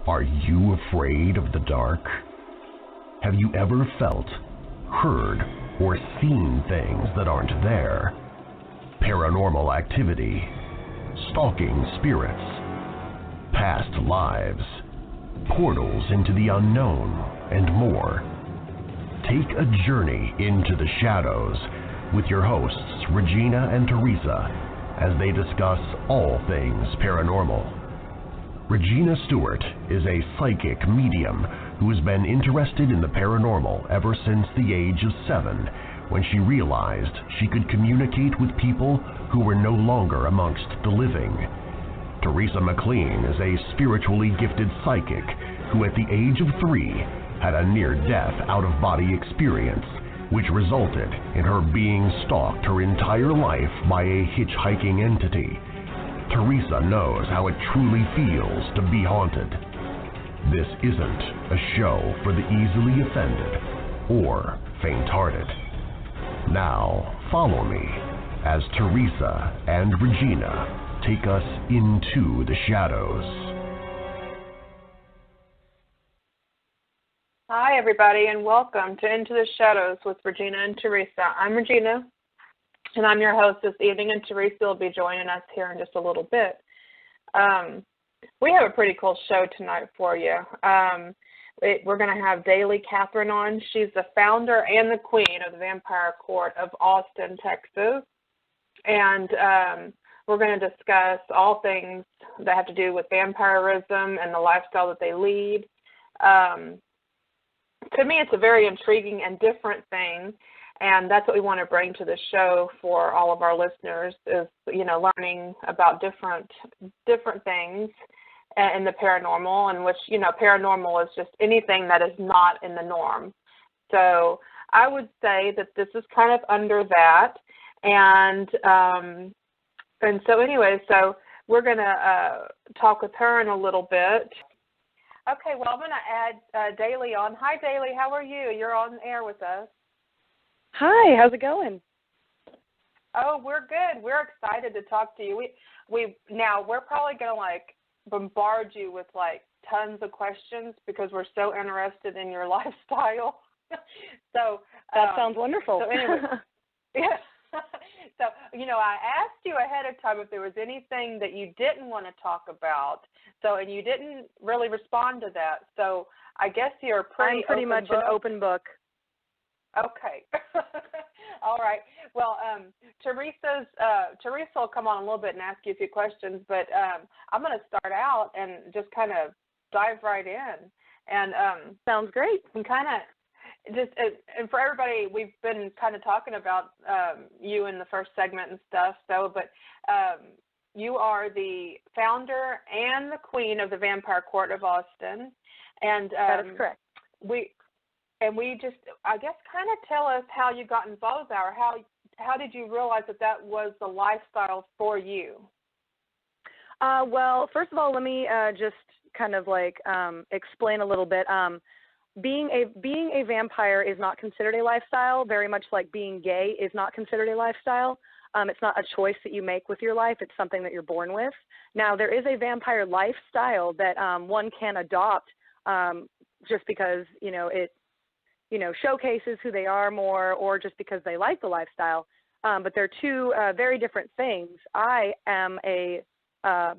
Are you afraid of the dark? Have you ever felt, heard, or seen things that aren't there? Paranormal activity, stalking spirits, past lives, portals into the unknown, and more. Take a journey into the shadows with your hosts, Regina and Teresa, as they discuss all things paranormal. Regina Stewart is a psychic medium who has been interested in the paranormal ever since the age of 7, when she realized she could communicate with people who were no longer amongst the living. Teresa McLean is a spiritually gifted psychic who at the age of 3 had a near-death out-of-body experience, which resulted in her being stalked her entire life by a hitchhiking entity. Teresa knows how it truly feels to be haunted. This isn't a show for the easily offended or faint-hearted. Now, follow me as Teresa and Regina take us into the shadows. Hi, everybody, and welcome to Into the Shadows with Regina and Teresa. I'm Regina, and I'm your host this evening, and Teresa will be joining us here in just a little bit. We have a pretty cool show tonight for you. We're going to have Daley Catherine on. She's the founder and the queen of the Vampire Court of Austin, Texas. And we're going to discuss all things that have to do with vampirism and the lifestyle that they lead. To me, it's a very intriguing and different thing, and that's what we want to bring to the show for all of our listeners is, learning about different things in the paranormal, in which, paranormal is just anything that is not in the norm. So I would say that this is kind of under that, and so anyway, so we're going to talk with her in a little bit. Okay, well, I'm going to add Daley on. Hi, Daley. How are you? You're on air with us. Hi. How's it going? Oh, we're good. We're excited to talk to you. Now we're probably going to bombard you with tons of questions because we're so interested in your lifestyle. So that sounds wonderful. So anyway, yeah. So, I asked you ahead of time if there was anything that you didn't want to talk about. And you didn't really respond to that. So I guess you're I'm pretty much an open book. Okay. All right. Well, Teresa will come on a little bit and ask you a few questions, but I'm going to start out and just kind of dive right in. And sounds great. And kind of and for everybody, we've been kind of talking about you in the first segment and stuff. But you are the founder and the queen of the Vampire Court of Austin, and that is correct. We just, I guess, kind of tell us how you got involved there. How did you realize that was the lifestyle for you? Well, first of all, let me just kind of explain a little bit. Being a vampire is not considered a lifestyle, very much like being gay is not considered a lifestyle. It's not a choice that you make with your life. It's something that you're born with. Now, there is a vampire lifestyle that one can adopt just because, it, showcases who they are more or just because they like the lifestyle. But they're two very different things. I am a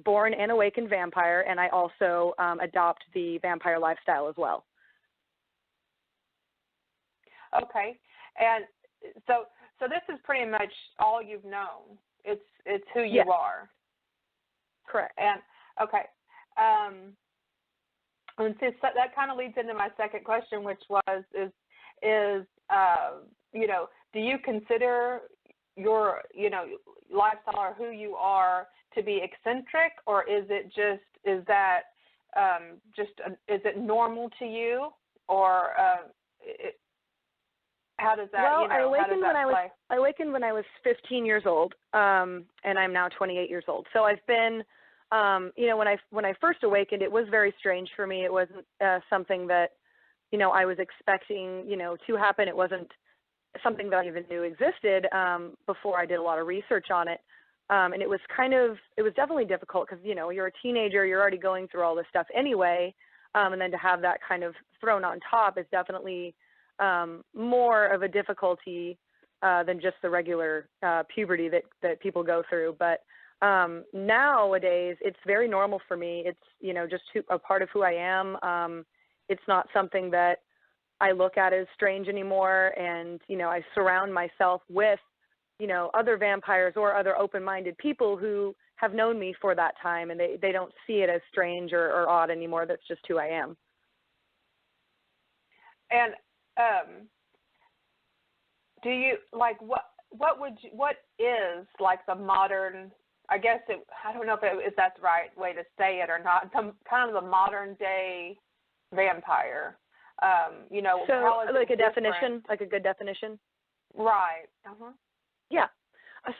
born and awakened vampire, and I also adopt the vampire lifestyle as well. Okay, and so this is pretty much all you've known. It's who you are. Correct. And okay, and so that kind of leads into my second question, which is do you consider your lifestyle or who you are to be eccentric, or is it is it normal to you, or how does that, well, how does that play? I awakened when I was 15 years old, and I'm now 28 years old. So I've been, when I first awakened, it was very strange for me. It wasn't something that, I was expecting, to happen. It wasn't something that I even knew existed before I did a lot of research on it. And it was definitely difficult because, you're a teenager, you're already going through all this stuff anyway. And then to have that kind of thrown on top is definitely more of a difficulty than just the regular puberty that people go through. But nowadays, it's very normal for me. It's, just a part of who I am. It's not something that I look at as strange anymore. And, I surround myself with, other vampires or other open-minded people who have known me for that time, and they don't see it as strange or odd anymore. That's just who I am. And do you what is like the modern, I don't know if that's the right way to say it or not, kind of the modern day vampire? So like a different? Definition, like a good definition? Right. Uh-huh. Yeah.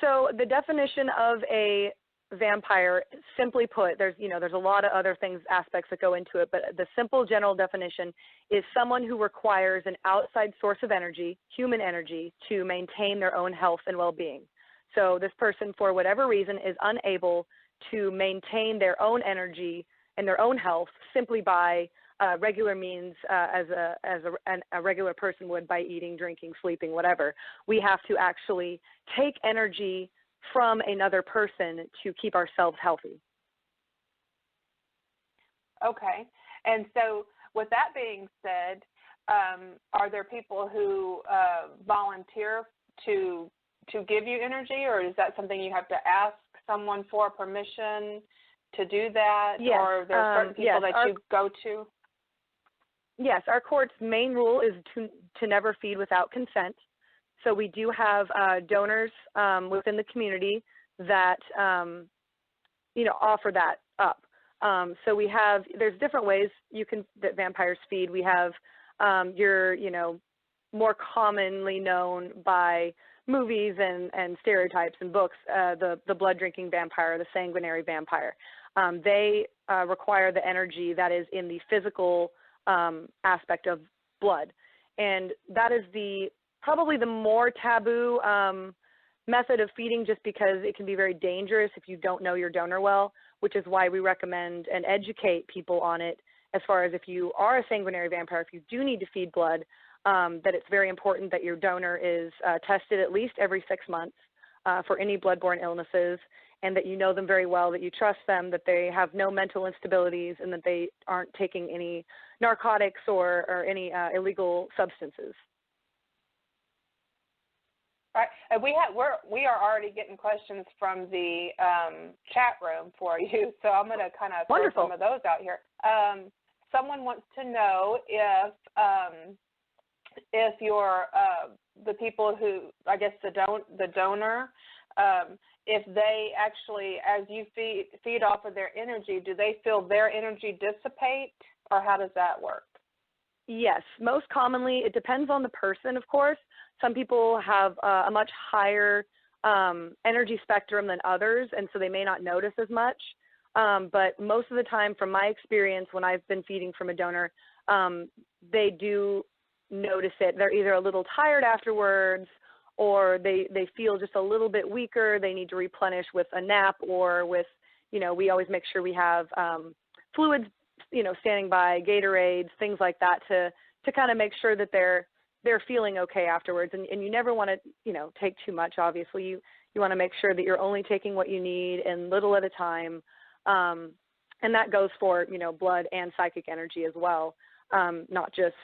So the definition of a vampire, simply put, there's a lot of other things, aspects that go into it, but the simple general definition is someone who requires an outside source of energy, human energy, to maintain their own health and well-being. So this person, for whatever reason, is unable to maintain their own energy and their own health simply by regular means, as a regular person would, by eating, drinking, sleeping, whatever. We have to actually take energy from another person to keep ourselves healthy. Okay. And so with that being said, are there people who volunteer to give you energy, or is that something you have to ask someone for permission to do that? Yes. Or are there certain people that you go to? Yes, our court's main rule is to never feed without consent. So we do have donors within the community that, offer that up. So there's different ways that vampires feed. We have your, more commonly known by movies and stereotypes and books, the blood-drinking vampire, the sanguinary vampire. They require the energy that is in the physical aspect of blood. And that is probably the more taboo method of feeding, just because it can be very dangerous if you don't know your donor well, which is why we recommend and educate people on it as far as if you are a sanguinary vampire, if you do need to feed blood, that it's very important that your donor is tested at least every 6 months for any bloodborne illnesses, and that you know them very well, that you trust them, that they have no mental instabilities, and that they aren't taking any narcotics or any illegal substances. Right, and we are already getting questions from the chat room for you, so I'm going to kind of throw some of those out here. Someone wants to know if you're the people who, I guess the donor, if they actually, as you feed off of their energy, do they feel their energy dissipate, or how does that work? Yes, most commonly, it depends on the person, of course. Some people have a much higher energy spectrum than others, and so they may not notice as much. But most of the time, from my experience, when I've been feeding from a donor, they do notice it. They're either a little tired afterwards, or they feel just a little bit weaker. They need to replenish with a nap, or with, we always make sure we have fluids, standing by, Gatorades, things like that, to kind of make sure that they're feeling okay afterwards. And you never want to, take too much, obviously. You want to make sure that you're only taking what you need and little at a time. And that goes for, blood and psychic energy as well, not just,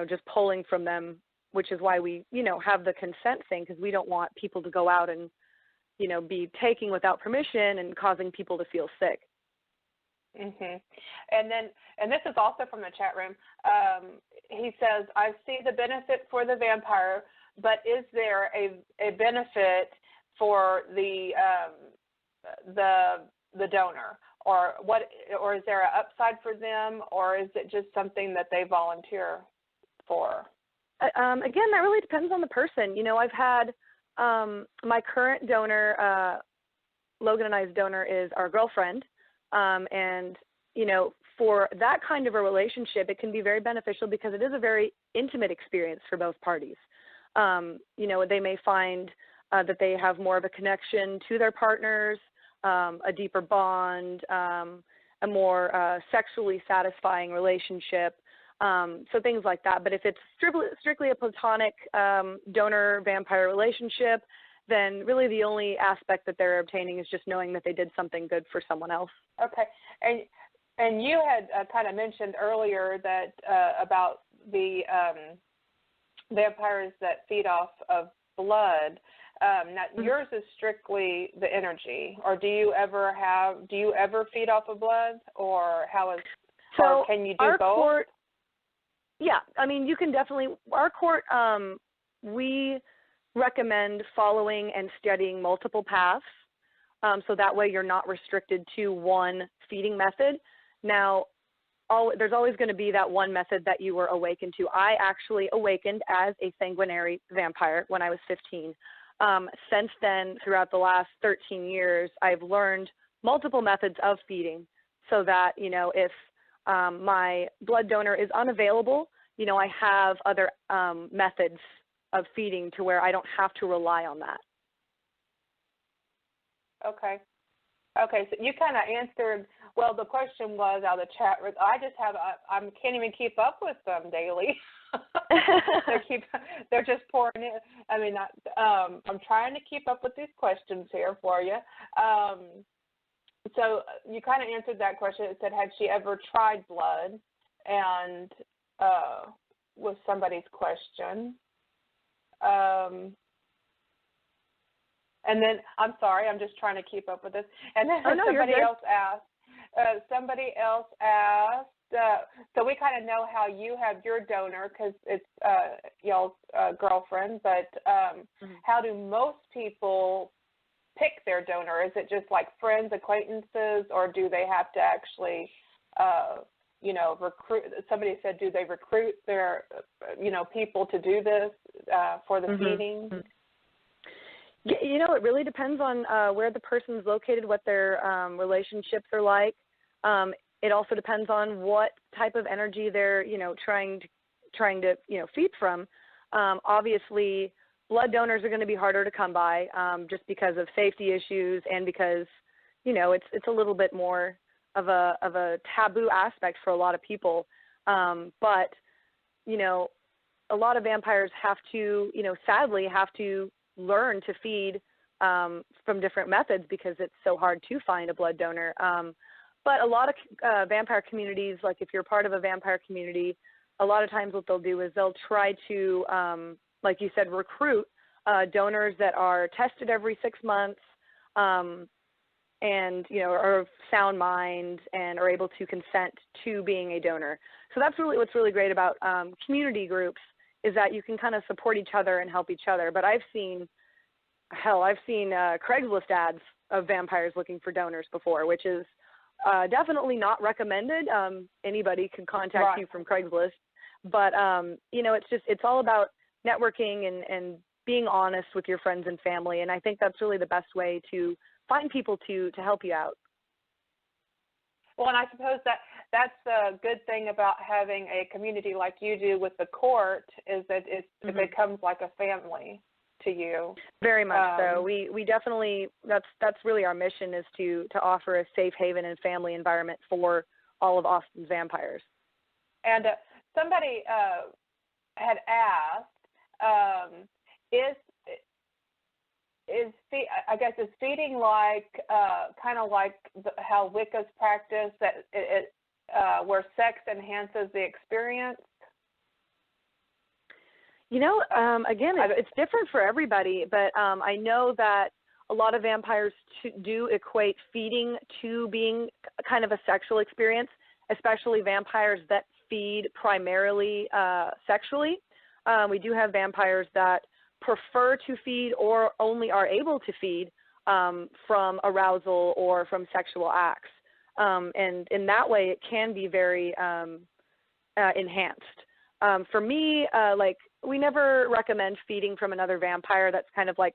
just pulling from them, which is why we, have the consent thing, because we don't want people to go out and, be taking without permission and causing people to feel sick. Mhm. And this is also from the chat room. He says, I see the benefit for the vampire, but is there a benefit for the donor, or is there an upside for them, or is it just something that they volunteer for? Again, that really depends on the person. I've had my current donor, Logan and I's donor, is our girlfriend. And, for that kind of a relationship, it can be very beneficial because it is a very intimate experience for both parties. They may find that they have more of a connection to their partners, a deeper bond, a more sexually satisfying relationship. So things like that. But if it's strictly a platonic donor-vampire relationship, then really the only aspect that they're obtaining is just knowing that they did something good for someone else. Okay. And you had kind of mentioned earlier that about the vampires that feed off of blood. Now, yours is strictly the energy, or do you ever feed off of blood, or or can you do our both? Court, yeah, I mean, you can definitely, our court, we recommend following and studying multiple paths, so that way you're not restricted to one feeding method. Now, there's always going to be that one method that you were awakened to. I actually awakened as a sanguinary vampire when I was 15. Since then, throughout the last 13 years, I've learned multiple methods of feeding so that, if my blood donor is unavailable, I have other methods of feeding to where I don't have to rely on that. Okay. Okay, so you kind of answered, well, the question was out of the chat. I can't even keep up with them daily. They're just pouring in. I mean, I'm trying to keep up with these questions here for you. So you kind of answered that question. It said, had she ever tried blood? And was somebody's question. And then, I'm sorry, I'm just trying to keep up with this. And then somebody else asked, so we kind of know how you have your donor because it's y'all's girlfriend, but how do most people pick their donor? Is it just like friends, acquaintances, or do they have to actually, recruit? Somebody said, do they recruit their, people to do this for the feeding? It really depends on where the person's located, what their relationships are like. It also depends on what type of energy they're, trying to feed from. Obviously, blood donors are going to be harder to come by just because of safety issues and because, it's a little bit more of a taboo aspect for a lot of people. But, a lot of vampires have to, sadly have to learn to feed from different methods because it's so hard to find a blood donor. But a lot of vampire communities, like if you're part of a vampire community, a lot of times what they'll do is they'll try to, like you said, recruit donors that are tested every 6 months and, are of sound mind and are able to consent to being a donor. So that's really what's really great about community groups is that you can kind of support each other and help each other. But I've seen Craigslist ads of vampires looking for donors before, which is definitely not recommended. Anybody can contact you from Craigslist. But, it's all about networking and being honest with your friends and family. And I think that's really the best way to find people to help you out. Well, and I suppose that's the good thing about having a community like you do with the court is that it becomes like a family to you. Very much so. We definitely, that's really our mission is to offer a safe haven and family environment for all of Austin's vampires. And somebody had asked, is feeding like kind of like how Wiccas practice that where sex enhances the experience? Again, it's different for everybody, but I know that a lot of vampires do equate feeding to being kind of a sexual experience, especially vampires that feed primarily sexually. We do have vampires that prefer to feed or only are able to feed from arousal or from sexual acts. And in that way, it can be very enhanced. For me, we never recommend feeding from another vampire that's kind of like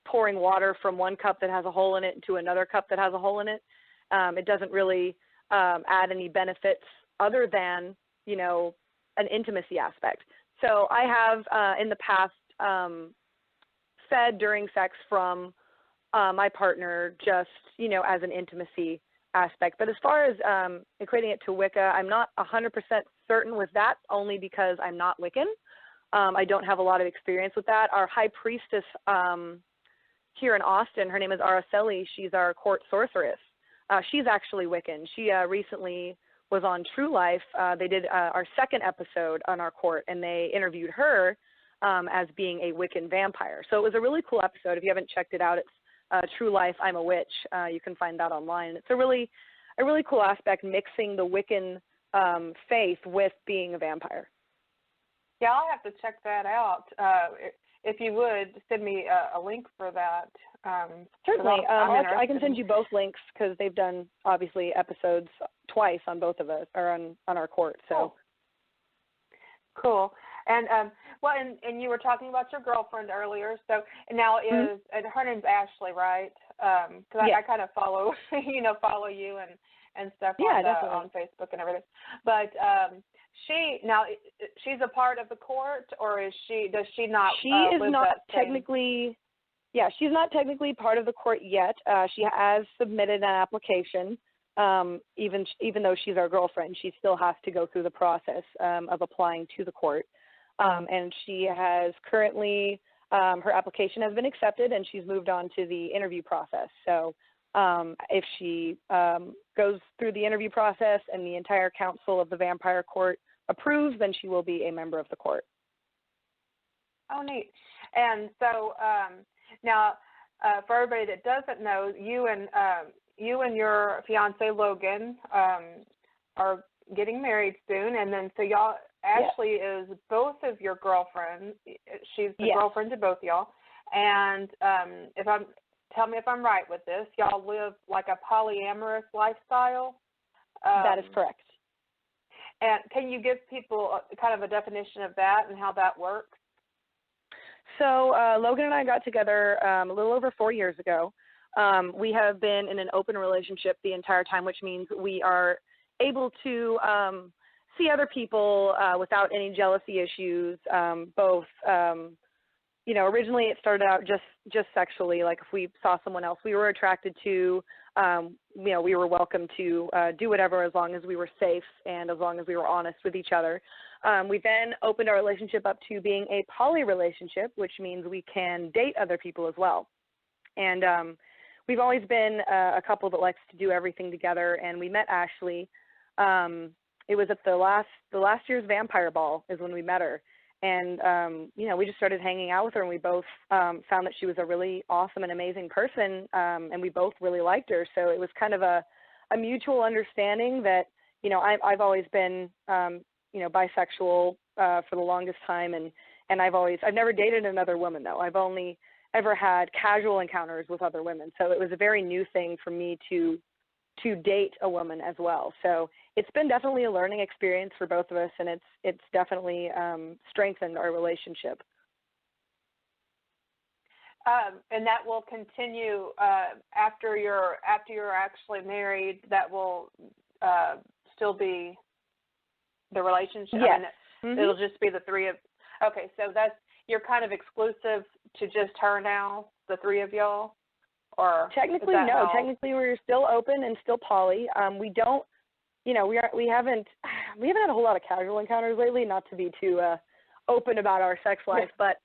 pouring water from one cup that has a hole in it into another cup that has a hole in it. It doesn't really add any benefits other than, an intimacy aspect. So I have in the past fed during sex from my partner just, as an intimacy aspect. But as far as equating it to Wicca, I'm not 100% certain with that, only because I'm not Wiccan. I don't have a lot of experience with that. Our high priestess here in Austin, her name is Araceli. She's our court sorceress. She's actually Wiccan. She recently was on True Life. They did our second episode on our court, and they interviewed her as being a Wiccan vampire. So it was a really cool episode. If you haven't checked it out, it's True Life, I'm a Witch. You can find that online. It's a really cool aspect, mixing the Wiccan faith with being a vampire. Yeah, I'll have to check that out. If you would, send me a link for that. Certainly. I can send you both links because they've done, obviously, episodes twice on both of us, or on our court. So. Cool. And and you were talking about your girlfriend earlier. So now and her name's Ashley, right? Because I kind of follow, follow you and stuff on Facebook and everything. But she's a part of the court, or does she not? She is not technically. Yeah, she's not technically part of the court yet. She has submitted an application. Even though she's our girlfriend, she still has to go through the process of applying to the court. And she has currently, her application has been accepted, and she's moved on to the interview process. So if she goes through the interview process and the entire council of the Vampire Court approves, then she will be a member of the court. Oh, neat. And so now, for everybody that doesn't know, you and your fiance Logan are getting married soon, and then so y'all. Ashley is both of your girlfriends. She's the girlfriend to both y'all. And tell me if I'm right with this. Y'all live like a polyamorous lifestyle. That is correct. And can you give people kind of a definition of that and how that works? So Logan and I got together a little over 4 years ago. We have been in an open relationship the entire time, which means we are able to see other people without any jealousy issues. Originally it started out just sexually. Like if we saw someone else we were attracted to, we were welcome to do whatever as long as we were safe and as long as we were honest with each other. We then opened our relationship up to being a poly relationship, which means we can date other people as well. And we've always been a couple that likes to do everything together, and we met Ashley. It was at the last year's Vampire Ball is when we met her. And, we just started hanging out with her, and we both found that she was a really awesome and amazing person, and we both really liked her. So it was kind of a mutual understanding that, I've always been, bisexual for the longest time, and I've never dated another woman, though. I've only ever had casual encounters with other women. So it was a very new thing for me to date a woman as well. So it's been definitely a learning experience for both of us, and it's definitely strengthened our relationship. And that will continue after you're actually married. That will still be the relationship. Yes. I mean, it'll just be the three of. Okay, so you're kind of exclusive to just her now, the three of y'all. Or technically, no. Technically, we're still open and still poly. We don't, we haven't had a whole lot of casual encounters lately. Not to be too open about our sex life, but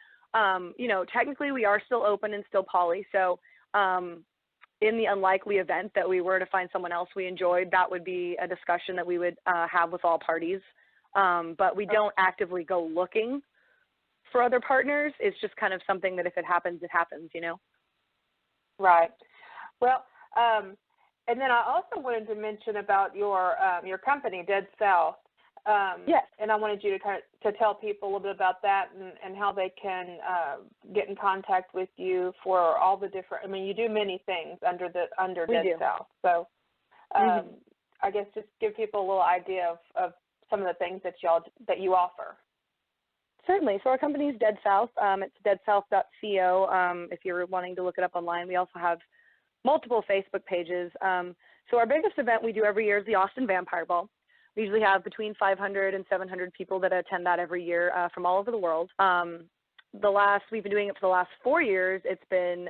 technically we are still open and still poly. So, in the unlikely event that we were to find someone else we enjoyed, that would be a discussion that we would have with all parties. But we don't actively go looking for other partners. It's just kind of something that if it happens, it happens. Right. Well, and then I also wanted to mention about your company, Dead South. Yes. And I wanted you to tell people a little bit about that and how they can get in contact with you for all the different. I mean, you do many things under Dead South. So I guess just give people a little idea of some of the things that you offer. Certainly. So our company is Dead South. It's deadsouth.co if you're wanting to look it up online. We also have multiple Facebook pages. So our biggest event we do every year is the Austin Vampire Ball. We usually have between 500 and 700 people that attend that every year from all over the world. We've been doing it for the last 4 years. It's been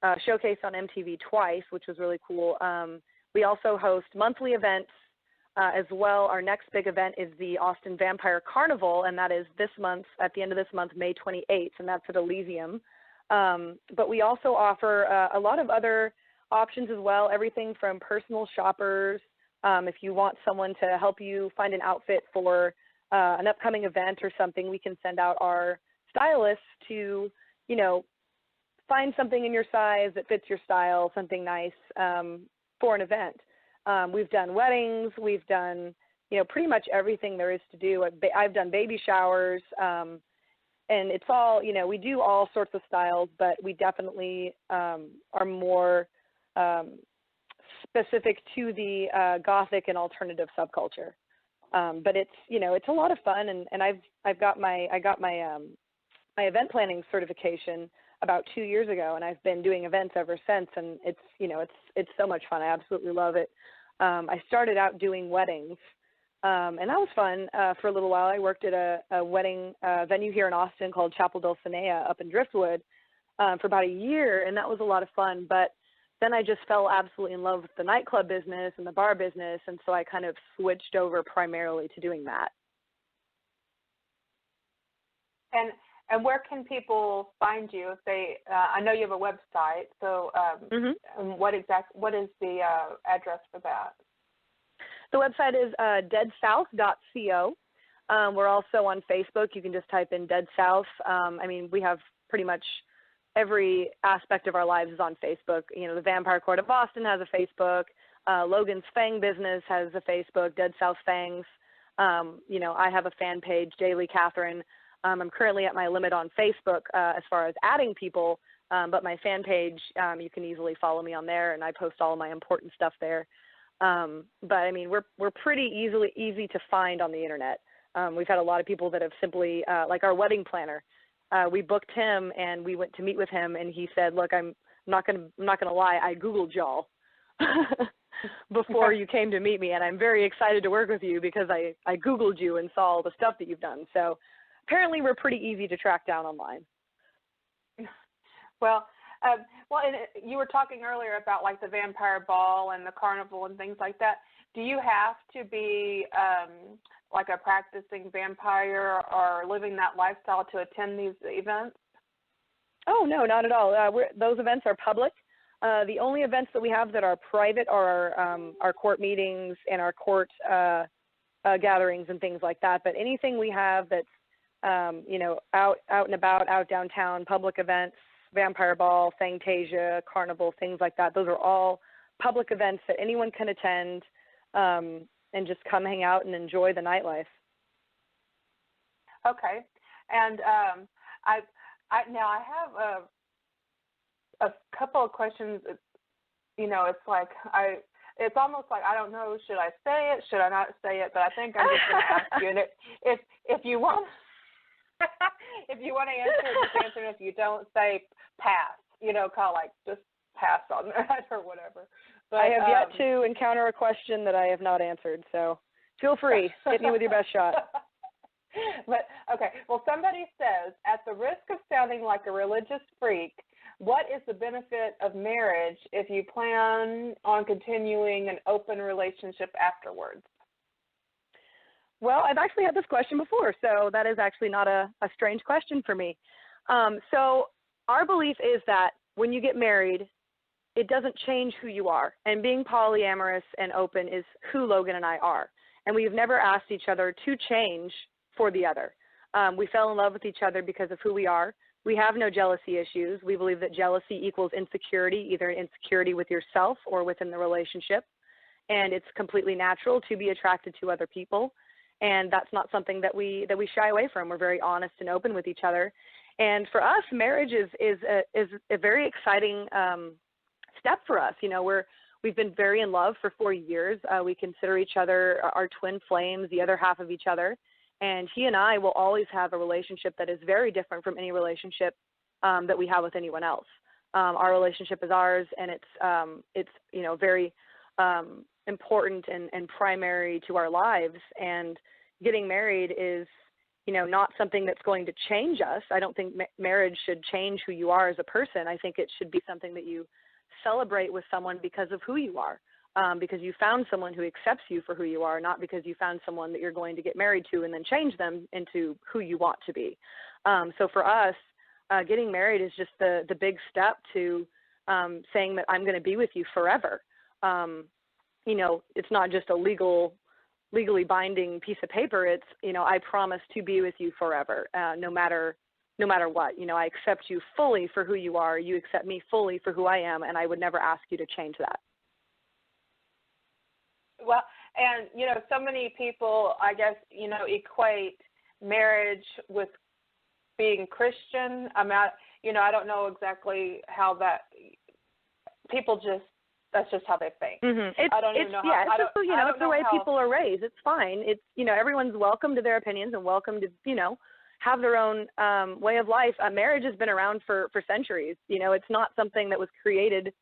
showcased on MTV twice, which was really cool. We also host monthly events as well. Our next big event is the Austin Vampire Carnival, and that is this month, at the end of this month, May 28th, and that's at Elysium. But we also offer a lot of other options as well, everything from personal shoppers. If you want someone to help you find an outfit for an upcoming event or something, we can send out our stylists to, you know, find something in your size that fits your style, something nice for an event. We've done weddings. We've done, you know, pretty much everything there is to do. I've done baby showers. And it's all, you know, we do all sorts of styles, but we definitely are more specific to the Gothic and alternative subculture. But it's, you know, it's a lot of fun, and I got my event planning certification about 2 years ago, and I've been doing events ever since, and it's, you know, it's so much fun. I absolutely love it. I started out doing weddings, and that was fun for a little while. I worked at a wedding venue here in Austin called Chapel del Cinea up in Driftwood for about a year, and that was a lot of fun. But then I just fell absolutely in love with the nightclub business and the bar business, and so I kind of switched over primarily to doing that. And where can people find you if they? I know you have a website, so what is the address for that? The website is deadsouth.co. We're also on Facebook. You can just type in Dead South. I mean, we have pretty much every aspect of our lives is on Facebook. You know, the Vampire Court of Austin has a Facebook. Logan's Fang Business has a Facebook, Dead South Fangs. You know, I have a fan page, Daley Catherine. I'm currently at my limit on Facebook as far as adding people, but my fan page, you can easily follow me on there, and I post all my important stuff there. But I mean, we're pretty easy to find on the internet. We've had a lot of people that have simply, like our wedding planner, we booked him and we went to meet with him, and he said, "Look, I'm not gonna lie, I Googled y'all before you came to meet me, and I'm very excited to work with you because I Googled you and saw all the stuff that you've done." So apparently we're pretty easy to track down online. Well, and you were talking earlier about like the vampire ball and the carnival and things like that. Do you have to be like a practicing vampire or living that lifestyle to attend these events? Oh, no, not at all. Those events are public. The only events that we have that are private are our court meetings and our court gatherings and things like that. But anything we have that's you know, out and about, out downtown, public events, Vampire Ball, Fangtasia, Carnival, things like that. Those are all public events that anyone can attend and just come hang out and enjoy the nightlife. Okay, and I have a couple of questions. You know, it's like it's almost like I don't know. Should I say it? Should I not say it? But I think I'm just going to ask you. And if you want. If you want to answer it, just answer it. If you don't, say pass. You know, call like just pass on that or whatever. But I have yet to encounter a question that I have not answered, so feel free. Hit me with your best shot. But okay, well, somebody says, at the risk of sounding like a religious freak, what is the benefit of marriage if you plan on continuing an open relationship afterwards? Well, I've actually had this question before, so that is actually not a strange question for me. So our belief is that when you get married, it doesn't change who you are. And being polyamorous and open is who Logan and I are. And we've never asked each other to change for the other. We fell in love with each other because of who we are. We have no jealousy issues. We believe that jealousy equals insecurity, either insecurity with yourself or within the relationship. And it's completely natural to be attracted to other people. And that's not something that we shy away from. We're very honest and open with each other. And for us, marriage is a very exciting step for us. You know, we've been very in love for 4 years. We consider each other our twin flames, the other half of each other. And he and I will always have a relationship that is very different from any relationship that we have with anyone else. Our relationship is ours, and it's you know, very important and primary to our lives. And getting married is, you know, not something that's going to change us. I don't think marriage should change who you are as a person. I think it should be something that you celebrate with someone because of who you are. because you found someone who accepts you for who you are, not because you found someone that you're going to get married to and then change them into who you want to be. So for us, getting married is just the big step to saying that I'm going to be with you forever. It's not just a legally binding piece of paper. It's, I promise to be with you forever, no matter what. I accept you fully for who you are. You accept me fully for who I am, and I would never ask you to change that. Well, and, so many people, I guess, equate marriage with being Christian. I don't know exactly how that people that's just how they think. Mm-hmm. I don't even know how. Yeah, it's the way people are raised. It's fine. It's, everyone's welcome to their opinions and welcome to, have their own way of life. Marriage has been around for centuries. It's not something that was created,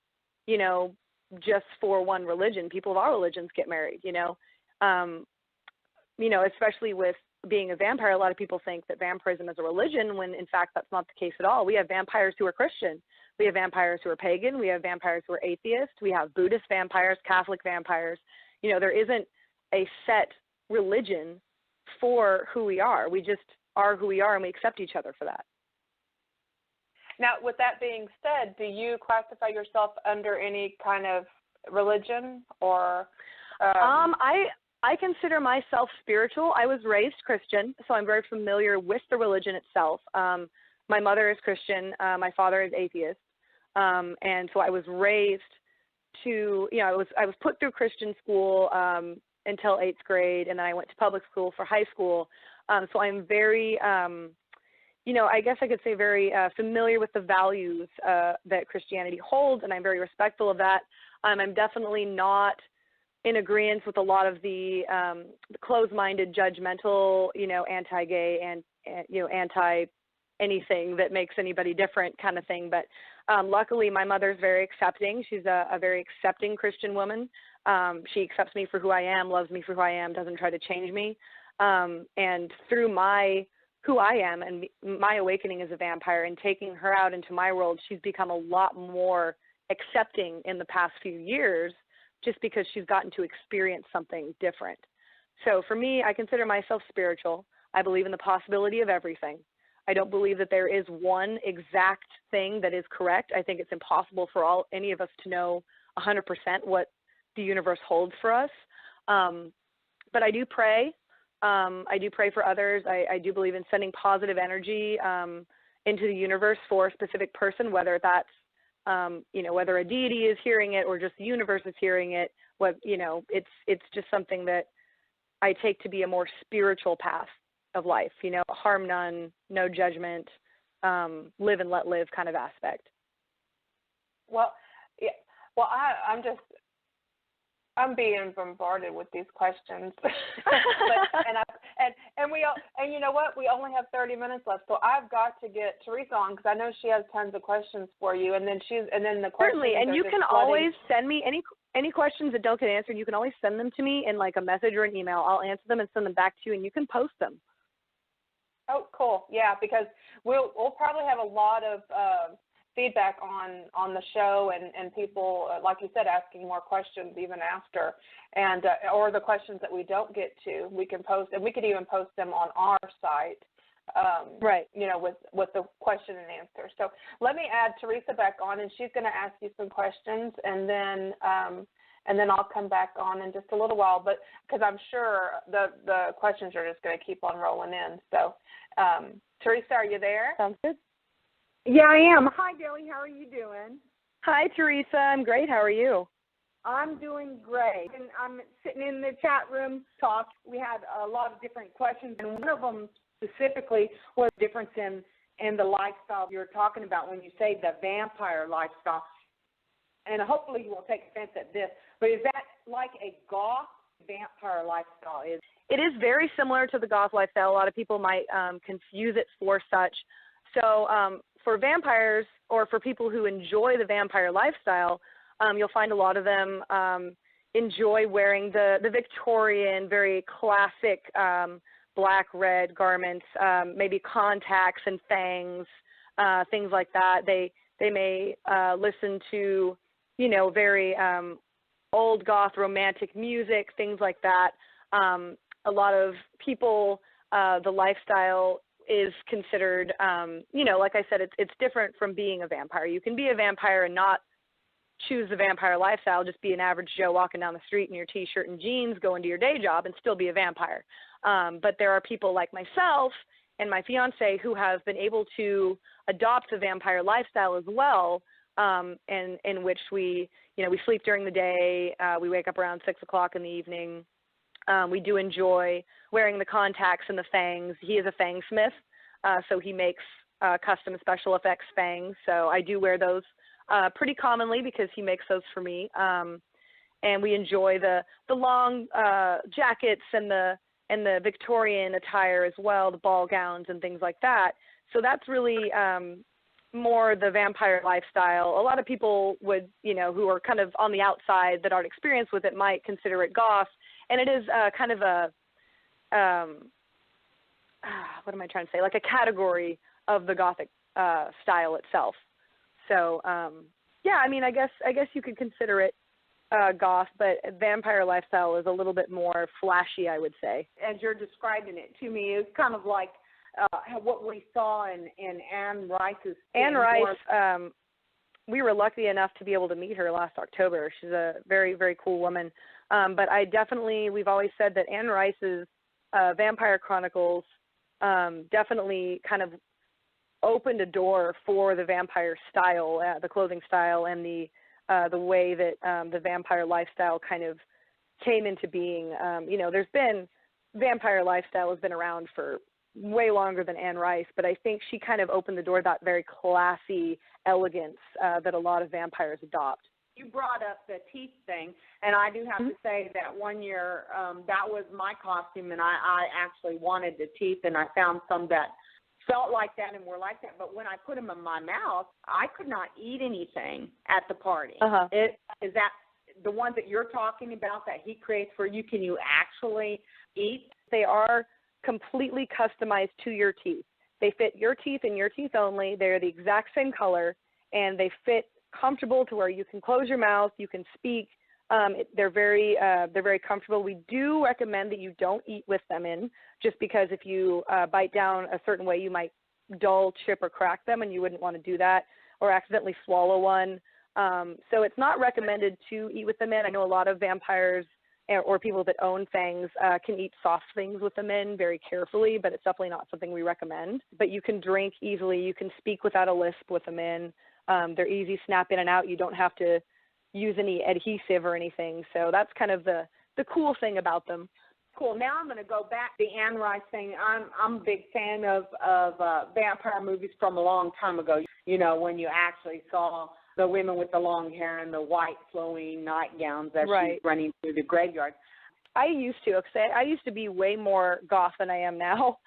just for one religion. People of all religions get married, especially with being a vampire. A lot of people think that vampirism is a religion when in fact that's not the case at all. We have vampires who are Christian. We have vampires who are pagan. We have vampires who are atheist. We have Buddhist vampires, Catholic vampires. There isn't a set religion for who we are. We just are who we are, and we accept each other for that. Now, with that being said, do you classify yourself under any kind of religion or? I consider myself spiritual. I was raised Christian, so I'm very familiar with the religion itself. My mother is Christian. My father is atheist. And so I was raised to, I was put through Christian school until 8th grade, and then I went to public school for high school. So I'm very, I guess I could say very familiar with the values that Christianity holds, and I'm very respectful of that. I'm definitely not in agreement with a lot of the closed-minded, judgmental, anti-gay and anti-anything that makes anybody different kind of thing. But luckily, my mother's very accepting. She's a very accepting Christian woman. She accepts me for who I am, loves me for who I am, doesn't try to change me. And through who I am and my awakening as a vampire and taking her out into my world, she's become a lot more accepting in the past few years, just because she's gotten to experience something different. So for me, I consider myself spiritual. I believe in the possibility of everything. I don't believe that there is one exact thing that is correct. I think it's impossible for any of us to know 100% what the universe holds for us. But I do pray. I do pray for others. I do believe in sending positive energy into the universe for a specific person, whether that's whether a deity is hearing it or just the universe is hearing it. It's just something that I take to be a more spiritual path of life. Harm none, no judgment, live and let live kind of aspect. Well, yeah. Well, I'm being bombarded with these questions, and you know what? We only have 30 minutes left, so I've got to get Teresa on because I know she has tons of questions for you, and then the questions. Certainly, and you can always send me any questions that don't get answered. You can always send them to me in like a message or an email. I'll answer them and send them back to you, and you can post them. Oh, cool! Yeah, because we'll probably have a lot of feedback on the show and people, like you said, asking more questions even after, and or the questions that we don't get to, we can post, and we could even post them on our site, right? With the question and answer. So let me add Teresa back on, and she's going to ask you some questions, and then I'll come back on in just a little while, but because I'm sure the questions are just going to keep on rolling in. So Teresa, are you there? Sounds good. Yeah, I am. Hi, Daley. How are you doing? Hi, Teresa. I'm great. How are you? I'm doing great. And I'm sitting in the chat room talk. We had a lot of different questions, and one of them specifically was the difference in the lifestyle you're talking about when you say the vampire lifestyle. And hopefully you won't take offense at this, but is that like a goth vampire lifestyle? It is very similar to the goth lifestyle. A lot of people might confuse it for such. So for vampires, or for people who enjoy the vampire lifestyle, you'll find a lot of them enjoy wearing the Victorian, very classic black, red garments, maybe contacts and fangs, things like that. They may listen to, very old goth romantic music, things like that. A lot of people, the lifestyle is considered, like I said, it's different from being a vampire. You can be a vampire and not choose the vampire lifestyle, just be an average Joe walking down the street in your T-shirt and jeans, going to your day job and still be a vampire. But there are people like myself and my fiance who have been able to adopt the vampire lifestyle as well, and in which we sleep during the day, we wake up around 6 o'clock in the evening. We do enjoy wearing the contacts and the fangs. He is a fang smith, so he makes custom special effects fangs. So I do wear those pretty commonly because he makes those for me. And we enjoy the long jackets and the Victorian attire as well, the ball gowns and things like that. So that's really more the vampire lifestyle. A lot of people would, who are kind of on the outside that aren't experienced with it might consider it goth. And it is kind of a, what am I trying to say, like a category of the gothic style itself. So, I guess you could consider it goth, but vampire lifestyle is a little bit more flashy, I would say. As you're describing it to me, it's kind of like what we saw in Anne Rice's. Anne Rice, we were lucky enough to be able to meet her last October. She's a very, very cool woman. But we've always said that Anne Rice's Vampire Chronicles definitely kind of opened a door for the vampire style, the clothing style, and the way that the vampire lifestyle kind of came into being. There's been vampire lifestyle has been around for way longer than Anne Rice, but I think she kind of opened the door to that very classy elegance that a lot of vampires adopt. You brought up the teeth thing, and I do have to say that one year that was my costume, and I actually wanted the teeth, and I found some that felt like that and were like that. But when I put them in my mouth, I could not eat anything at the party. Is that the ones that you're talking about that he creates for you? Can you actually eat? They are completely customized to your teeth. They fit your teeth and your teeth only. They're the exact same color, and they fit comfortable to where you can close your mouth, you can speak. They're very comfortable. We do recommend that you don't eat with them in, just because if you bite down a certain way, you might dull, chip, or crack them, and you wouldn't want to do that, or accidentally swallow one. So it's not recommended to eat with them in. I know a lot of vampires or people that own fangs can eat soft things with them in very carefully, but it's definitely not something we recommend. But you can drink easily. You can speak without a lisp with them in. They're easy, snap in and out. You don't have to use any adhesive or anything. So that's kind of the cool thing about them. Cool. Now I'm going to go back to the Anne Rice thing. I'm a big fan of vampire movies from a long time ago. When you actually saw the women with the long hair and the white flowing nightgowns as she's running through the graveyard. I used to be way more goth than I am now.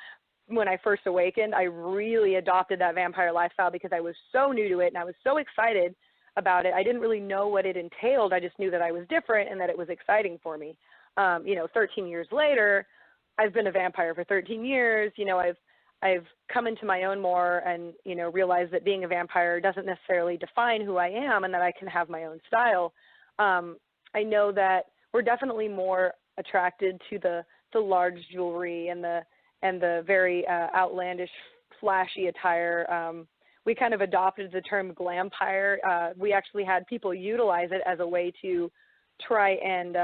When I first awakened, I really adopted that vampire lifestyle because I was so new to it and I was so excited about it. I didn't really know what it entailed. I just knew that I was different and that it was exciting for me. 13 years later, I've been a vampire for 13 years. I've come into my own more and, realized that being a vampire doesn't necessarily define who I am and that I can have my own style. I know that we're definitely more attracted to the large jewelry and the very outlandish, flashy attire. We kind of adopted the term glampire. We actually had people utilize it as a way to try and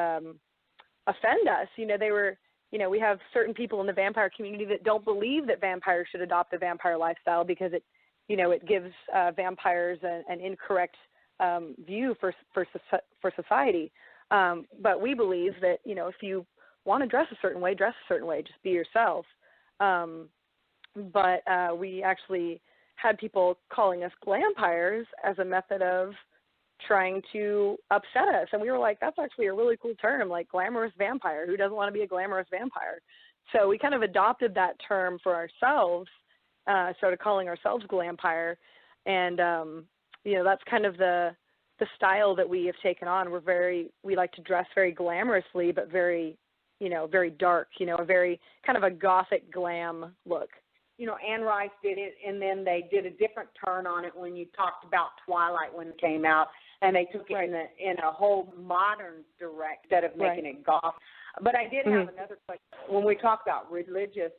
offend us. We have certain people in the vampire community that don't believe that vampires should adopt the vampire lifestyle because it gives vampires an incorrect view for society. But we believe that, if you want to dress a certain way, just be yourself. But we actually had people calling us glampires as a method of trying to upset us. And we were like, that's actually a really cool term, like glamorous vampire. Who doesn't want to be a glamorous vampire? So we kind of adopted that term for ourselves, started calling ourselves glampire. And, that's kind of the style that we have taken on. We like to dress very glamorously, but very, very dark, a very kind of a gothic glam look. Anne Rice did it, and then they did a different turn on it when you talked about Twilight when it came out. and they took it in a whole modern direct instead of making it goth. But I did have another question. When we talk about religious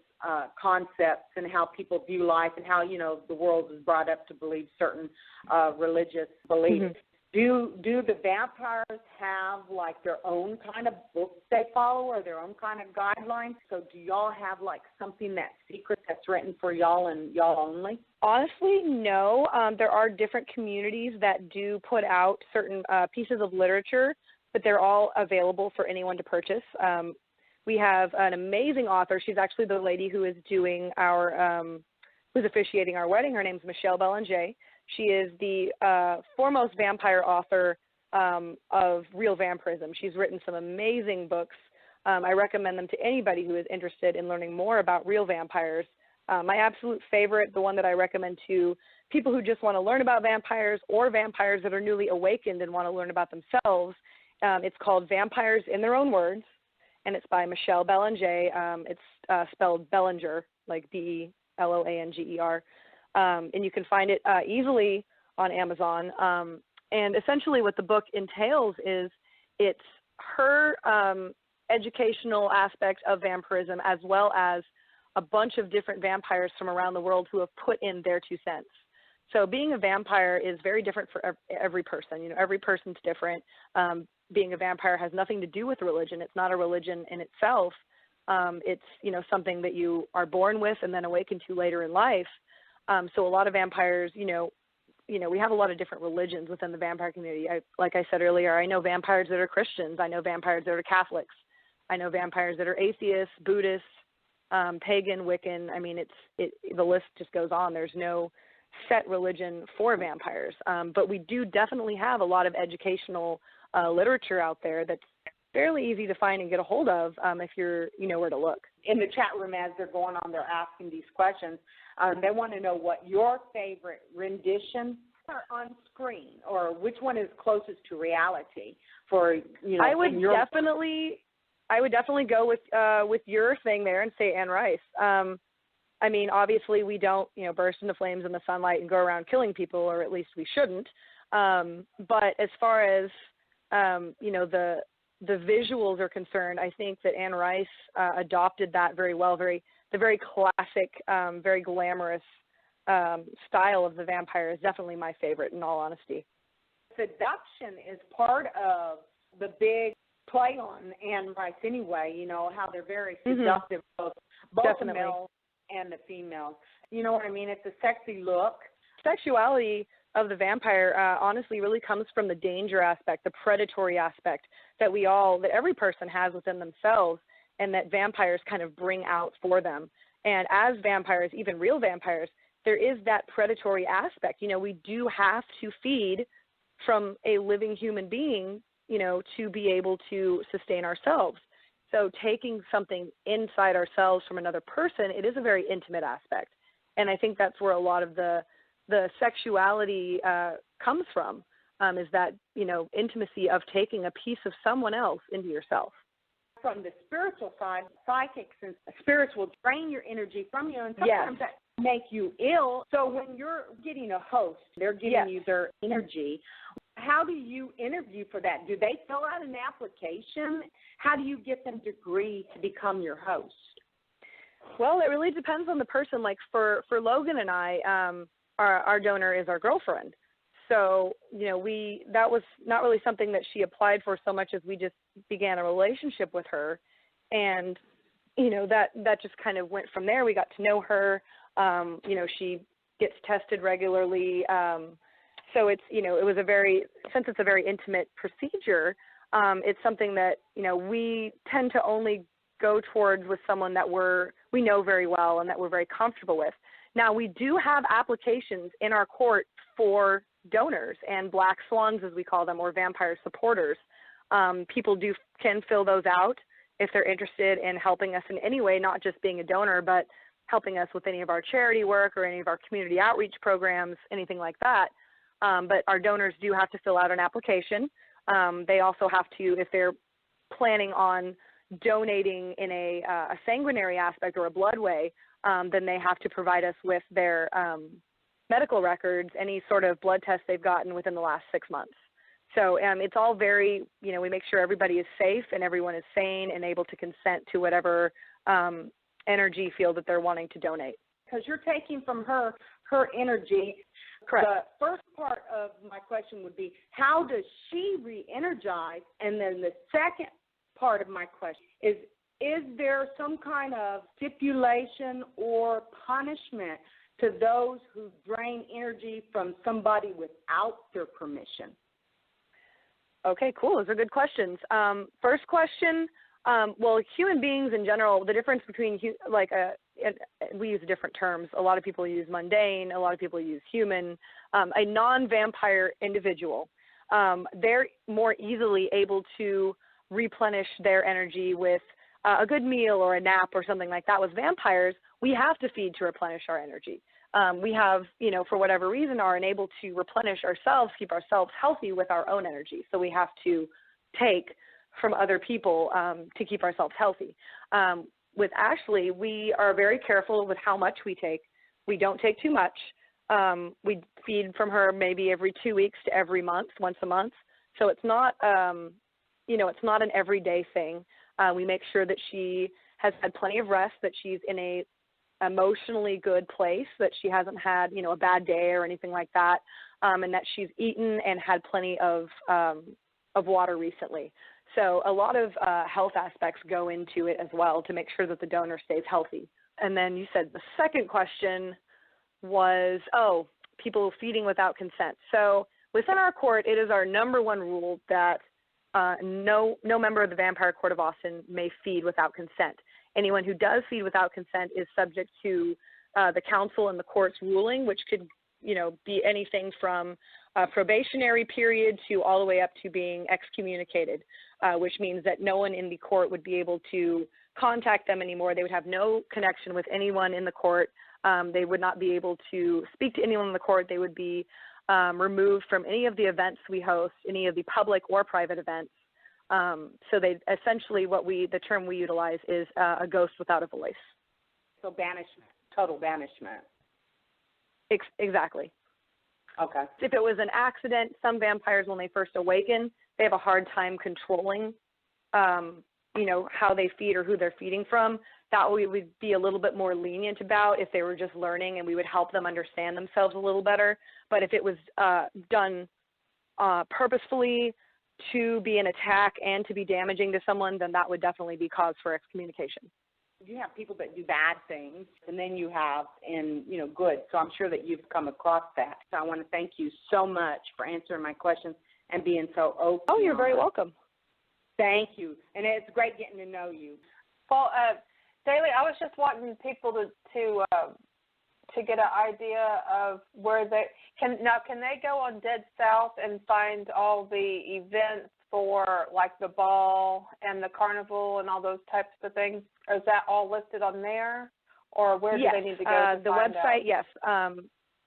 concepts and how people view life and how, the world is brought up to believe certain religious beliefs, do the vampires have, like, their own kind of books they follow or their own kind of guidelines? So do y'all have, like, something that's secret that's written for y'all and y'all only? Honestly, no. There are different communities that do put out certain pieces of literature, but they're all available for anyone to purchase. We have an amazing author. She's actually the lady who is doing who's officiating our wedding. Her name's Michelle Belanger. She is the foremost vampire author of real vampirism. She's written some amazing books. I recommend them to anybody who is interested in learning more about real vampires. My absolute favorite, the one that I recommend to people who just want to learn about vampires or vampires that are newly awakened and want to learn about themselves, it's called Vampires in Their Own Words, and it's by Michelle Belanger. It's spelled Bellinger, like Beloanger. And you can find it easily on Amazon. And essentially what the book entails is it's her educational aspect of vampirism, as well as a bunch of different vampires from around the world who have put in their 2 cents. So being a vampire is very different for every person. Every person's different. Being a vampire has nothing to do with religion. It's not a religion in itself. It's, something that you are born with and then awaken to later in life. So a lot of vampires, we have a lot of different religions within the vampire community. Like I said earlier, I know vampires that are Christians. I know vampires that are Catholics. I know vampires that are atheists, Buddhists, pagan, Wiccan. I mean, the list just goes on. There's no set religion for vampires. But we do definitely have a lot of educational literature out there that's fairly easy to find and get a hold of if you know where to look. In the chat room, as they're going on, they're asking these questions. They want to know what your favorite rendition are on screen, or which one is closest to reality for I would definitely go with your thing there and say Anne Rice. I mean, obviously we don't burst into flames in the sunlight and go around killing people, or at least we shouldn't. But as far as the visuals are concerned, I think that Anne Rice adopted that very well, the very classic, very glamorous style of the vampire is definitely my favorite, in all honesty. Seduction is part of the big play on Anne Rice anyway, how they're very seductive, both the males and the females. You know what I mean? It's a sexy look. Sexuality of the vampire honestly really comes from the danger aspect, the predatory aspect that every person has within themselves, and that vampires kind of bring out for them. And as vampires, even real vampires, there is that predatory aspect. We do have to feed from a living human being, to be able to sustain ourselves. So taking something inside ourselves from another person, it is a very intimate aspect. And I think that's where a lot of the sexuality comes from, is that, intimacy of taking a piece of someone else into yourself. From the spiritual side, psychics and spirits will drain your energy from you, and sometimes that make you ill. So when you're getting a host, they're giving you their energy. How do you interview for that? Do they fill out an application? How do you get them to agree to become your host? Well, it really depends on the person. Like for Logan and I, our donor is our girlfriend. So, that was not really something that she applied for so much as we just began a relationship with her. And, that just kind of went from there. We got to know her. She gets tested regularly. So it's, it was since it's a very intimate procedure, it's something that, we tend to only go towards with someone that we know very well and that we're very comfortable with. Now, we do have applications in our court for donors and black swans, as we call them, or vampire supporters. People can fill those out if they're interested in helping us in any way, not just being a donor, but helping us with any of our charity work or any of our community outreach programs, anything like that. But our donors do have to fill out an application. They also have to, if they're planning on donating in a sanguinary aspect or a blood way, then they have to provide us with their medical records, any sort of blood test they've gotten within the last 6 months. So it's all very, we make sure everybody is safe and everyone is sane and able to consent to whatever energy field that they're wanting to donate. Because you're taking from her energy. Correct. The first part of my question would be, how does she re-energize? And then the second part of my question is there some kind of stipulation or punishment to those who drain energy from somebody without their permission? Okay, cool. Those are good questions. First question, well, human beings in general, the difference between, we use different terms. A lot of people use mundane. A lot of people use human. A non-vampire individual, they're more easily able to replenish their energy with a good meal or a nap or something like that. With vampires, we have to feed to replenish our energy. We have, for whatever reason, are unable to replenish ourselves, keep ourselves healthy with our own energy. So we have to take from other people to keep ourselves healthy. With Ashley, we are very careful with how much we take. We don't take too much. We feed from her maybe every 2 weeks to every month, once a month. So it's not, it's not an everyday thing. We make sure that she has had plenty of rest, that she's in a emotionally good place, that she hasn't had, a bad day or anything like that, and that she's eaten and had plenty of water recently. So a lot of health aspects go into it as well to make sure that the donor stays healthy. And then you said the second question was, people feeding without consent. So within our court, it is our number one rule that no member of the Vampire Court of Austin may feed without consent. Anyone who does feed without consent is subject to the council and the court's ruling, which could, be anything from a probationary period to all the way up to being excommunicated, which means that no one in the court would be able to contact them anymore. They would have no connection with anyone in the court. They would not be able to speak to anyone in the court. They would be removed from any of the events we host, any of the public or private events. So they essentially, the term we utilize is a ghost without a voice. So banishment, total banishment. Exactly. Okay. If it was an accident, some vampires, when they first awaken, they have a hard time controlling, how they feed or who they're feeding from. That we would be a little bit more lenient about if they were just learning, and we would help them understand themselves a little better. But if it was done purposefully to be an attack and to be damaging to someone, then that would definitely be cause for excommunication. You have people that do bad things, and then you have good. So I'm sure that you've come across that. So I want to thank you so much for answering my questions and being so open. Oh, you're very welcome. Thank you. And it's great getting to know you. Well, Daley, I was just wanting people to get an idea of where they can they go on Dead South and find all the events for like the ball and the carnival and all those types of things? Or is that all listed on there, or where do they need to go? The website, out? Yes.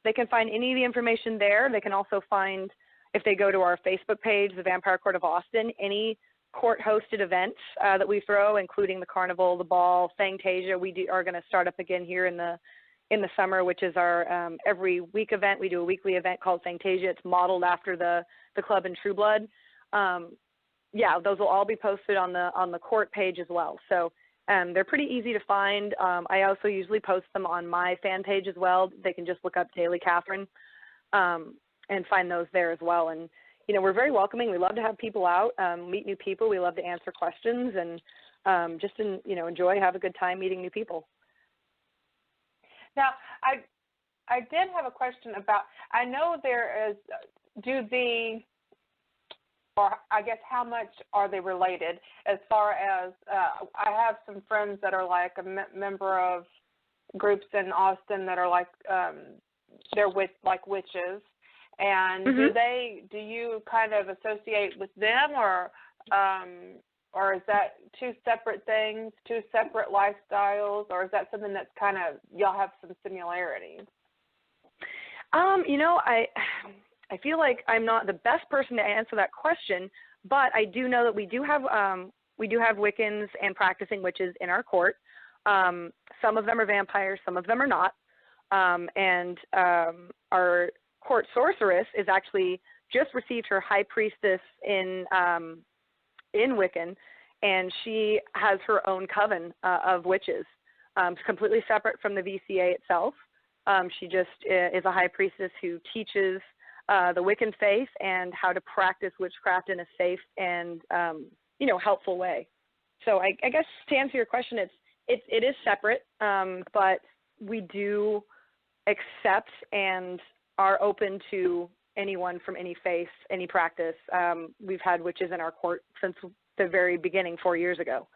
They can find any of the information there. They can also find, if they go to our Facebook page, the Vampire Court of Austin, any court-hosted events that we throw, including the carnival, the ball, Fangtasia. We are going to start up again here in the summer, which is our every week event. We do a weekly event called Fangtasia. It's modeled after the club in True Blood. Those will all be posted on the court page as well. So they're pretty easy to find. I also usually post them on my fan page as well. They can just look up Daley Catherine and find those there as well. And we're very welcoming. We love to have people out, meet new people. We love to answer questions and just enjoy, have a good time meeting new people. Now, I did have a question about, I know there is, or I guess how much are they related as far as, I have some friends that are like a member of groups in Austin that are like, they're with like witches. And do you kind of associate with them, or is that two separate things, two separate lifestyles, or is that something that's kind of, y'all have some similarities? I feel like I'm not the best person to answer that question, but I do know that we do have Wiccans and practicing witches in our court. Some of them are vampires, some of them are not. And our court sorceress is actually just received her high priestess in Wiccan, and she has her own coven of witches. It's completely separate from the VCA itself. She just is a high priestess who teaches the Wiccan faith and how to practice witchcraft in a safe and helpful way. So I guess to answer your question, it is separate, but we do accept and are open to anyone from any faith, any practice. We've had witches in our court since the very beginning 4 years ago.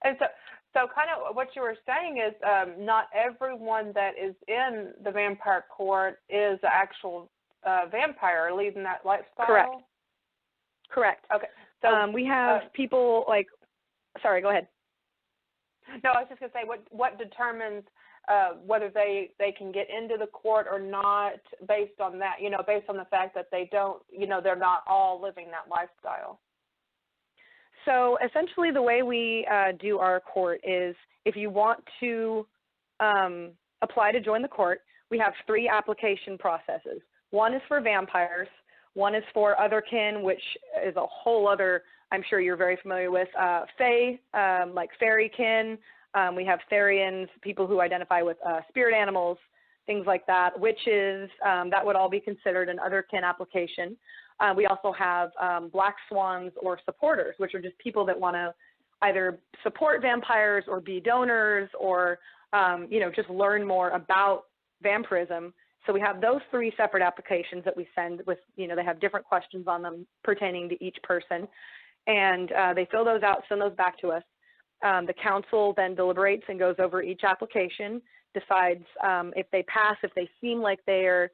And so kind of what you were saying is not everyone that is in the vampire court is an actual vampire leading that lifestyle? Correct. Okay. So we have people like, sorry, go ahead. No, I was just going to say, what determines whether they can get into the court or not based on that, based on the fact that they don't, they're not all living that lifestyle? So essentially the way we do our court is if you want to apply to join the court, we have 3 application processes. One is for vampires. One is for otherkin, which is a whole other, I'm sure you're very familiar with, fae, like fairykin. We have therians, people who identify with spirit animals, things like that. Witches, that would all be considered an otherkin application. We also have black swans or supporters, which are just people that want to either support vampires or be donors or, just learn more about vampirism. So we have those 3 separate applications that we send with, they have different questions on them pertaining to each person. And they fill those out, send those back to us. The council then deliberates and goes over each application, decides if they pass, if they seem like they are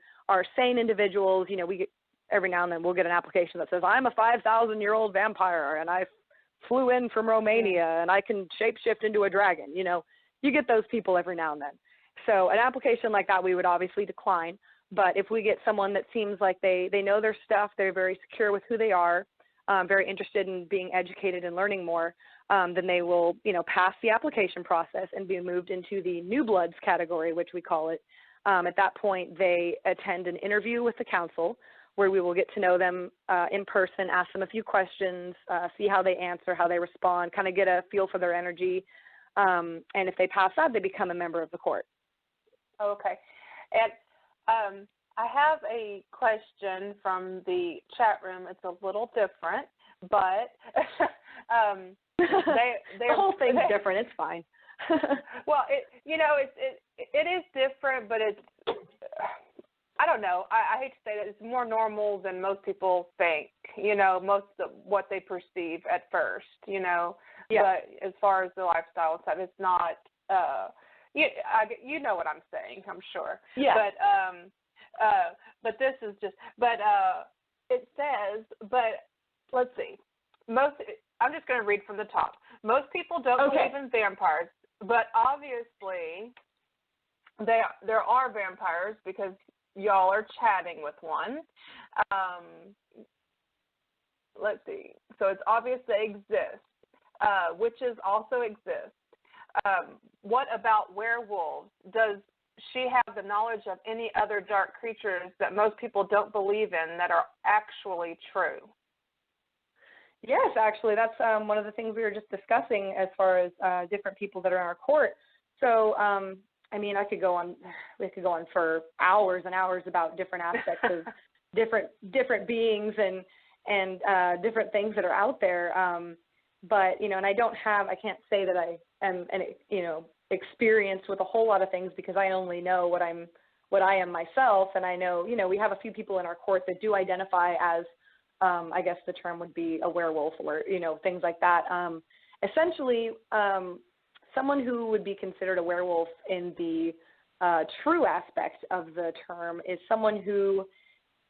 sane individuals. We get, every now and then we'll get an application that says, I'm a 5,000-year-old vampire and I flew in from Romania and I can shapeshift into a dragon. You get those people every now and then. So an application like that we would obviously decline. But if we get someone that seems like they know their stuff, they're very secure with who they are, very interested in being educated and learning more, then they will, pass the application process and be moved into the new bloods category, which we call it. At that point, they attend an interview with the council where we will get to know them in person, ask them a few questions, see how they answer, how they respond, kind of get a feel for their energy. And if they pass that, they become a member of the court. Okay. And I have a question from the chat room. It's a little different, but the whole thing's different. It's fine. Well, it is different, but it's, I don't know. I hate to say that it's more normal than most people think, most of what they perceive at first, Yeah. But as far as the lifestyle and stuff, it's not, you know what I'm saying, I'm sure. Yeah. But this is just, it says, but let's see. I'm just going to read from the top. Most people don't believe in vampires, but obviously there are vampires because y'all are chatting with one. Let's see. So it's obvious they exist. Witches also exist. What about werewolves? Does she have the knowledge of any other dark creatures that most people don't believe in that are actually true? Yes, actually, that's one of the things we were just discussing as far as different people that are in our court. So, we could go on for hours and hours about different aspects of different beings and different things that are out there. But, and I can't say that I am, experienced with a whole lot of things because I only know what I am myself. And I know, we have a few people in our court that do identify as, I guess the term would be a werewolf or, things like that. Essentially, someone who would be considered a werewolf in the true aspect of the term is someone who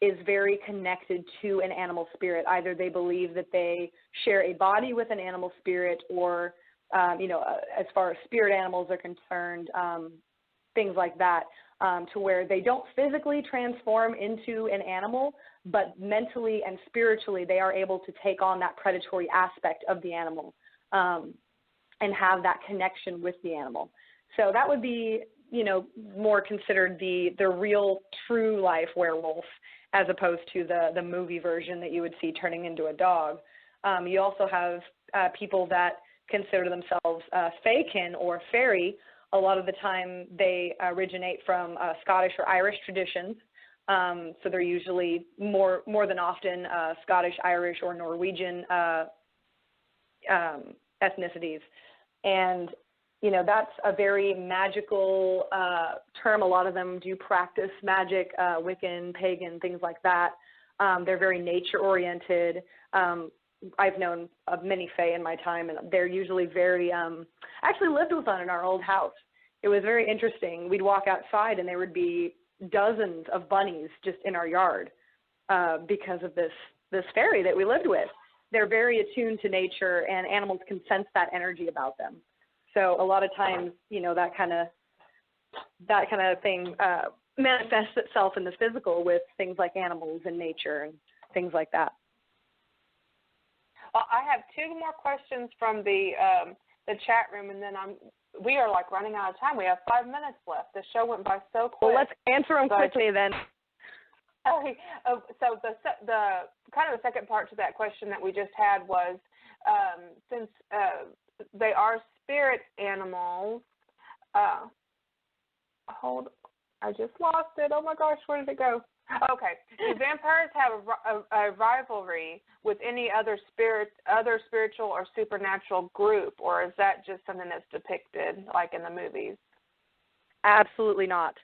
is very connected to an animal spirit. Either they believe that they share a body with an animal spirit or, as far as spirit animals are concerned, things like that, to where they don't physically transform into an animal, but mentally and spiritually they are able to take on that predatory aspect of the animal and have that connection with the animal. So that would be more considered the real true life werewolf as opposed to the movie version that you would see turning into a dog. You also have people that consider themselves faekin or fairy. A lot of the time they originate from Scottish or Irish traditions. So they're usually more than often Scottish, Irish, or Norwegian ethnicities. And, that's a very magical term. A lot of them do practice magic, Wiccan, pagan, things like that. They're very nature-oriented. I've known of many fae in my time, and they're usually very I actually lived with one in our old house. It was very interesting. We'd walk outside, and there would be dozens of bunnies just in our yard because of this fairy that we lived with. They're very attuned to nature, and animals can sense that energy about them. So a lot of times, that kind of thing manifests itself in the physical with things like animals and nature and things like that. Well, I have two more questions from the chat room, and then we are like running out of time. We have 5 minutes left. The show went by so quick. Well, let's answer them quickly then. Okay. So the kind of the second part to that question that we just had was, since they are spirit animals. I just lost it. Oh my gosh, where did it go? Okay. Do vampires have a rivalry with any other spiritual or supernatural group, or is that just something that's depicted like in the movies? Absolutely not.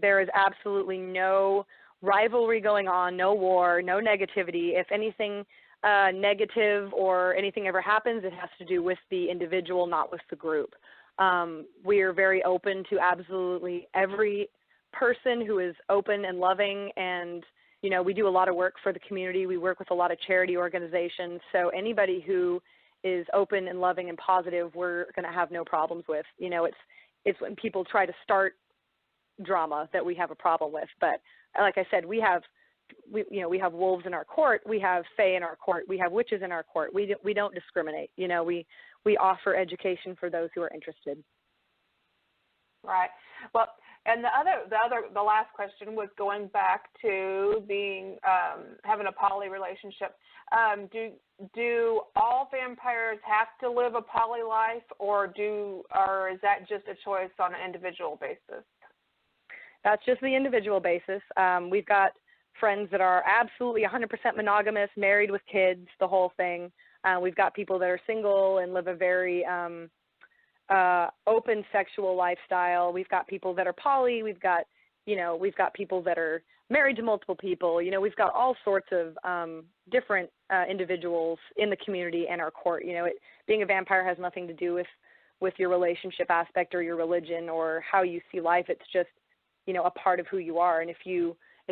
There is absolutely no rivalry going on, no war, no negativity. If anything negative or anything ever happens, it has to do with the individual, not with the group. We are very open to absolutely every person who is open and loving, and we do a lot of work for the community. We work with a lot of charity organizations, so anybody who is open and loving and positive, we're going to have no problems with. It's when people try to start drama that we have a problem with. But like I said, we have wolves in our court, we have fae in our court, we have witches in our court. We don't discriminate. We offer education for those who are interested. Right. Well, and the last question was going back to being having a poly relationship. Do all vampires have to live a poly life, or is that just a choice on an individual basis? That's just the individual basis. We've got friends that are absolutely 100% monogamous, married with kids, the whole thing. We've got people that are single and live a very open sexual lifestyle. We've got people that are poly. We've got people that are married to multiple people. We've got all sorts of different individuals in the community and our court. Being a vampire has nothing to do with your relationship aspect or your religion or how you see life. It's just, a part of who you are. And if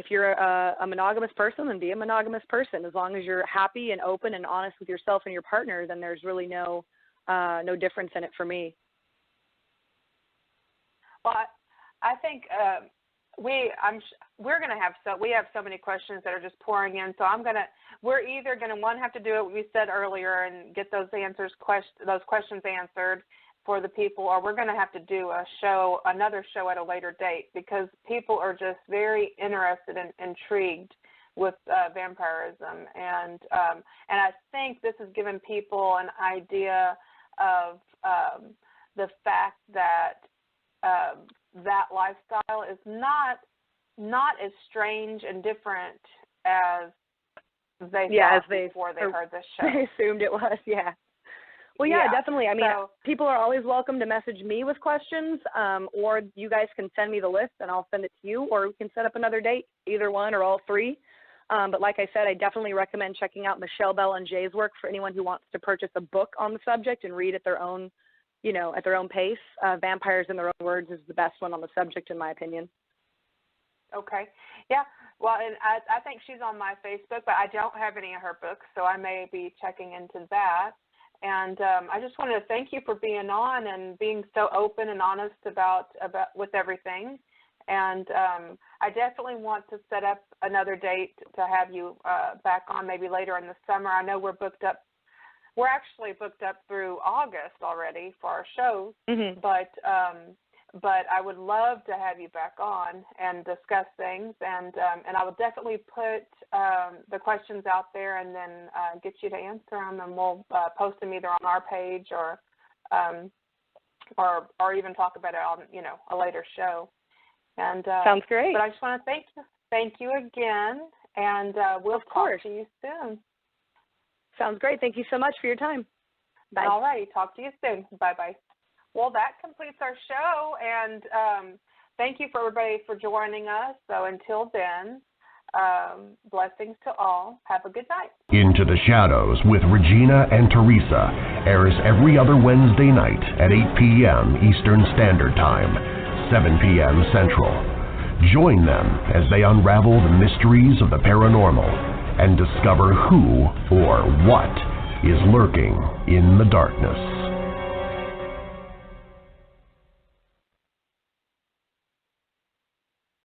you're a monogamous person, then be a monogamous person. As long as you're happy and open and honest with yourself and your partner, then there's really no difference in it for me. Well, I think we have so many questions that are just pouring in. So we're either gonna have to do what we said earlier and get those questions answered for the people, or we're going to have to do another show at a later date, because people are just very interested and intrigued with vampirism, and I think this has given people an idea of the fact that that lifestyle is not as strange and different as they thought before they heard this show. They assumed it was, yeah. Well, yeah, definitely. I mean, people are always welcome to message me with questions, or you guys can send me the list and I'll send it to you, or we can set up another date, either one or all three. But like I said, I definitely recommend checking out Michelle Bell and Jay's work for anyone who wants to purchase a book on the subject and read at their own, at their own pace. Vampires in Their Own Words is the best one on the subject, in my opinion. Okay. Yeah. Well, and I think she's on my Facebook, but I don't have any of her books, so I may be checking into that. And I just wanted to thank you for being on and being so open and honest about with everything. And I definitely want to set up another date to have you back on, maybe later in the summer. I know we're booked up. We're actually booked up through August already for our shows, but but I would love to have you back on and discuss things, and I will definitely put the questions out there and then get you to answer them, and we'll post them either on our page or even talk about it on a later show. And sounds great. But I just want to thank you again, and we'll talk to you soon. Sounds great. Thank you so much for your time. Bye. All right. Talk to you soon. Bye-bye. Well, that completes our show, and thank you for everybody for joining us. So until then, blessings to all. Have a good night. Into the Shadows with Regina and Teresa airs every other Wednesday night at 8 p.m. Eastern Standard Time, 7 p.m. Central. Join them as they unravel the mysteries of the paranormal and discover who or what is lurking in the darkness.